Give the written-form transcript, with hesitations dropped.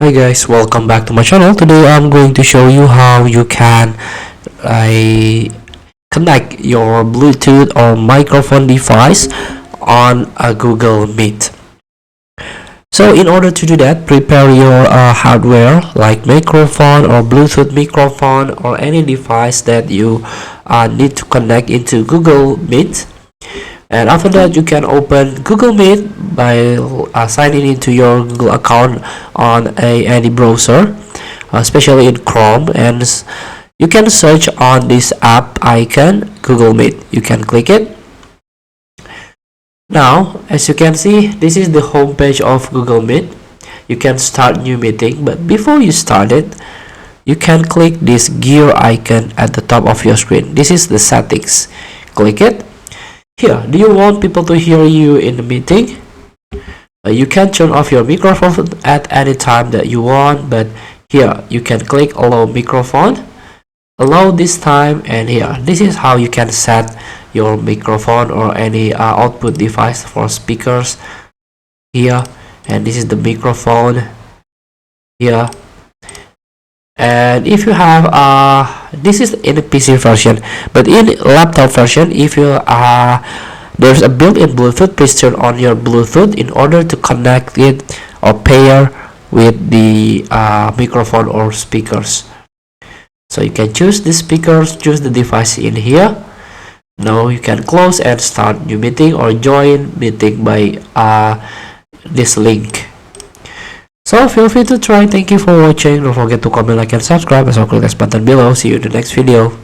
Hi guys, welcome back to my channel. Today I'm going to show you how you can uh, connect your Bluetooth or microphone device on a Google Meet. So in order to do that, prepare your hardware like microphone or Bluetooth microphone or any device that you need to connect into Google Meet. And after that, you can open Google Meet by signing into your Google account on any browser, especially in Chrome, and you can search on this app icon, Google Meet. You can click it. Now, as you can see, this is the home page of Google Meet. You can start new meeting, but before you start it, you can click this gear icon at the top of your screen. This is the settings. Click it. Here, do you want people to hear you in the meeting? You can turn off your microphone at any time that you want, but here you can click allow microphone, allow this time, and here this is how you can set your microphone or any output device for speakers here. And this is the microphone here. And if you have this is in a PC version, but in laptop version, if you there's a built-in Bluetooth, please turn on your Bluetooth in order to connect it or pair with the microphone or speakers. So you can choose the speakers, choose the device in here. Now you can close and start new meeting or join meeting by this link. So feel free to try. Thank you for watching. Don't forget to comment, like, and subscribe. Also click this button below. See you in the next video.